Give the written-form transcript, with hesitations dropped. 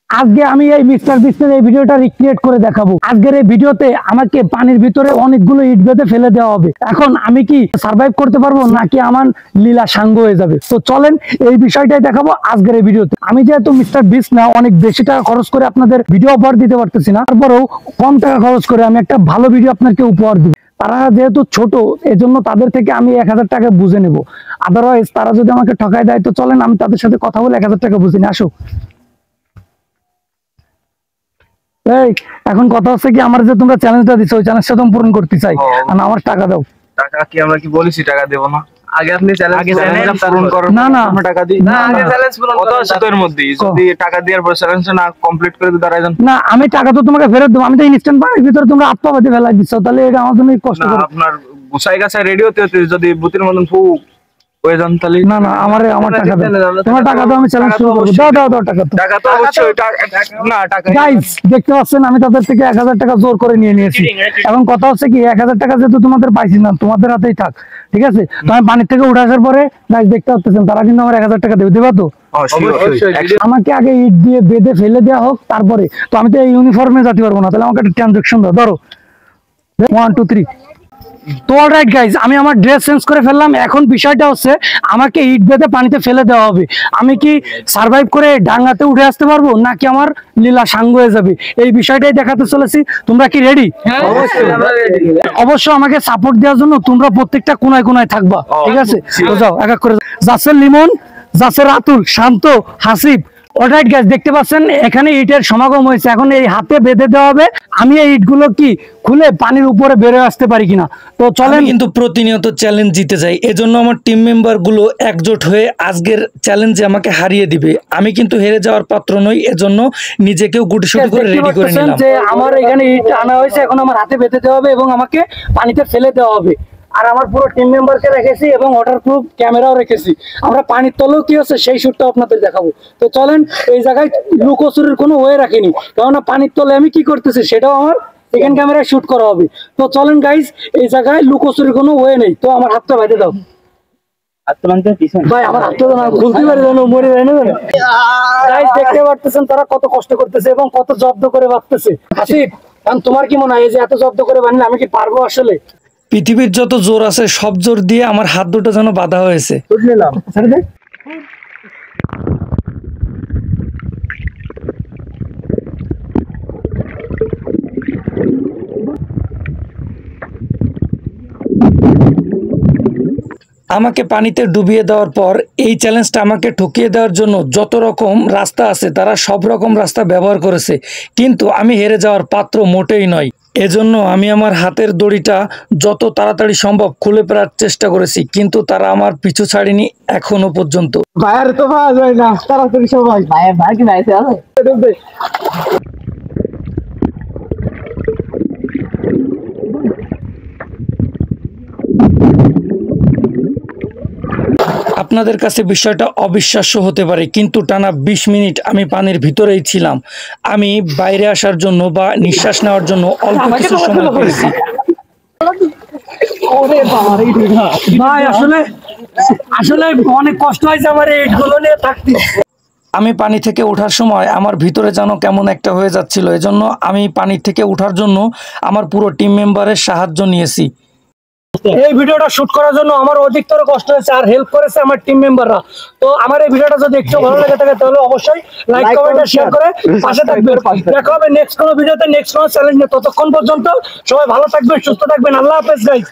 আজকে আমি এই মিস্টার বিস্টের এই ভিডিওটা রিক্রিয়েট করে দেখাবো। আজকের এই ভিডিওতে আমাকে পানির ভিতরে অনেকগুলো ইট বেঁধে ফেলে দেওয়া হবে। এখন আমি কি সার্ভাইভ করতে পারবো নাকি আমার লীলা সাঙ্গ হয়ে যাবে? তো চলেন এই বিষয়টাই দেখাবো আজকের এই ভিডিওতে। আমি যেহেতু মিস্টার বিস্ট না, অনেক বেশি টাকা খরচ করে আপনাদের ভিডিও উপহার দিতে পারতেছি না, তারপরেও কম টাকা খরচ করে আমি একটা ভালো ভিডিও আপনাকে উপহার দিব। তারা যেহেতু ছোট, এজন্য তাদের থেকে আমি 1000 টাকা বুঝে নেব। আদারওয়াইজ তারা যদি আমাকে ঠকায় দেয়, তো চলেন আমি তাদের সাথে কথা বলে 1000 টাকা বুঝে নিই। আসো। এই এখন কথা হচ্ছে কি, আমার যে তোমরা চ্যালেঞ্জটা দিছো ওই চ্যালেঞ্জটা তুমি পূরণ করতে চাই, আর আমার টাকা দাও। টাকা কি আমরা কি বলেছি টাকা দেব না? আগে আপনি চ্যালেঞ্জ পূরণ করুন। না না আমরা টাকা দিই না, আগে চ্যালেঞ্জ পূরণ কত আছে তোর মধ্যে? যদি টাকা দেওয়ার পর চ্যালেঞ্জ না কমপ্লিট করে দিতে দাঁড়ায় যান না, আমি টাকা তো তোমাকে ফেরত দেবো। আমি তো ইনস্ট্যান্ট পানির ভিতরে তোমরা আত্মা বাদে ফেলাই দিচ্ছ, তাহলে এটা আমার জন্য কষ্ট না। করে। আপনার গুছাই গাছাই রেডিওতে যদি বুতির মতন ফু হয়ে যান তাহলে না না, আমার টাকা দাও। তোমার টাকা দাও, আমি চ্যালেঞ্জ শুরু করবো। দাও দাও দাও টাকা। টাকা তো অবশ্যই না টাকা। গাইস দেখতে পাচ্ছেন আমি তাদের থেকে 1000 টাকা জোর করে নিয়ে নিয়েছি। এখন কথা হচ্ছে কি, 1000 টাকা যেহেতু তোমাদের পাইছি না, তোমাদের হাতেই থাক, ঠিক আছে? তো আমি পানির থেকে উঠে আসার পরে গাইস দেখতে পাচ্ছেন তারা কিন্তু আমার 1000 টাকা দেবে। দেবা তো? আমাকে আগে ইট দিয়ে বেঁধে ফেলে দেওয়া হোক, তারপরে। তো আমি তো এই ইউনিফর্মে যেতে পারবো না, তাহলে আমাকে একটা ট্রানজাকশন দাও। ধরো 1 2 3। তো অলরাইট গাইজ, আমি আমার ড্রেস চেঞ্জ করে ফেললাম। এখন বিষয়টা হচ্ছে আমাকে ইট বেঁধে পানিতে ফেলে দেওয়া হবে। আমি কি সার্ভাইভ করে ডাঙ্গাতে উঠে আসতে পারবো নাকি আমার লীলা সাঙ্গ হয়ে যাবে, এই বিষয়টাই দেখাতে চলেছি। তোমরা কি রেডি? অবশ্য আমাকে সাপোর্ট দেওয়ার জন্য তোমরা প্রত্যেকটা কোনায় কোনায় থাকবা, ঠিক আছে? তো যাও এক এক করে। যাচ্ছে লিমন, যাচ্ছে রাতুল, শান্ত, হাসিব। অলরাইট গাইস, দেখতে পাচ্ছেন এখানে ইটের সমাগম হয়েছে। এখন এই হাতে বেঁধে দেওয়া হবে। আমি এই ইটগুলো কি খুলে পানির উপরে বেরোয় আসতে পারি কিনা। তো চলেন। কিন্তু প্রতিনিয়ত চ্যালেঞ্জ জিতে যাই, এজন্য আমার টিম মেম্বার গুলো একজোট হয়ে আজকের চ্যালেঞ্জে আমাকে হারিয়ে দিবে। আমি কিন্তু হেরে যাওয়ার পাত্র নই, এজন্য নিজেকেও গুটিসুটি করে রেডি করে নিলাম। যে আমার এখানে ইট আনা হয়েছে, এখন আমার হাতে বেঁধে দেওয়া হবে এবং আমাকে পানিতে ফেলে দেওয়া হবে। আর আমার পুরো টিম মেম্বারকে রেখেছি এবং ওয়াটারপ্রুফ ক্যামেরাও রেখেছি। আমরা পানির তলেও কি হচ্ছে সেই শুটটা আপনাদের দেখাবো। তো চলেন, এই জায়গায় লুকোচুরির কোনো ওয়ে রাখিনি, কেননা পানির তলে আমি কি করতেছি সেটাও আমার সেকেন্ড ক্যামেরায় শুট করা হবে। তো চলেন গাইজ, এই জায়গায় লুকোচুরির কোনো ওয়ে নেই। তো আমার হাতটা বাইরে দাও ভাই, আমার হাতটা না খুলতে পারি না, মরে যায় না। গাইজ দেখতে পারতেছেন তারা কত কষ্ট করতেছে এবং কত জব্দ করে বাঁধতেছে। হাসিব, তোমার কি মনে হয় এই যে এত জব্দ করে বানিয়ে আমি কি পারবো? আসলে পৃথিবীর যত জোর আছে সব জোর দিয়ে আমার হাত দুটো যেন বাঁধা হয়েছে। আমাকে পানিতে ডুবিয়ে দেওয়ার পর এই চ্যালেঞ্জটা আমাকে ঠকিয়ে দেওয়ার জন্য যত রকম রাস্তা আছে তারা সব রকম রাস্তা ব্যবহার করেছে, কিন্তু আমি হেরে যাওয়ার পাত্র মোটেই নয়। এজন্য আমি আমার হাতের দড়িটা যত তাড়াতাড়ি সম্ভব খুলে ফেলার চেষ্টা করেছি, কিন্তু তারা আমার পিছু ছাড়েনি এখনো পর্যন্ত। ভাইয়ের তো পাওয়া যায় না তাড়াতাড়ি সবাই। ভাই কি নাইছে আছে? আপনাদের কাছে বিষয়টা অবিশ্বাস্য হতে পারে, কিন্তু টানা 20 মিনিট আমি পানির ভিতরেই ছিলাম। আমি বাইরে আসার জন্য বা নিঃশ্বাস নেওয়ার জন্য অল্প কিছু সময় পেয়েছি। ভাই আসলে আসলে অনেক কষ্ট হয়েছে আমার এইগুলো নিয়ে থাকতে। আমি পানি থেকে ওঠার সময় আমার ভিতরে যেন কেমন একটা হয়ে যাচ্ছিল, এজন্য আমি পানি থেকে ওঠার জন্য আমার পুরো টিম মেম্বারের সাহায্য নিয়েছি। এই ভিডিওটা শুট করার জন্য আমার অধিকতর কষ্ট হয়েছে, আর হেল্প করেছে আমার টিম মেম্বাররা। তো আমার এই ভিডিওটা যদি একটু ভালো লাগে থাকে তাহলে অবশ্যই লাইক কমেন্ট শেয়ার করে পাশে থাকবেন। দেখা হবে নেক্সট কোনো ভিডিওতে, নেক্সট কোনো চ্যালেঞ্জ নিয়ে। ততক্ষণ পর্যন্ত সবাই ভালো থাকবেন, সুস্থ থাকবেন। আল্লাহ হাফেজ গাইস।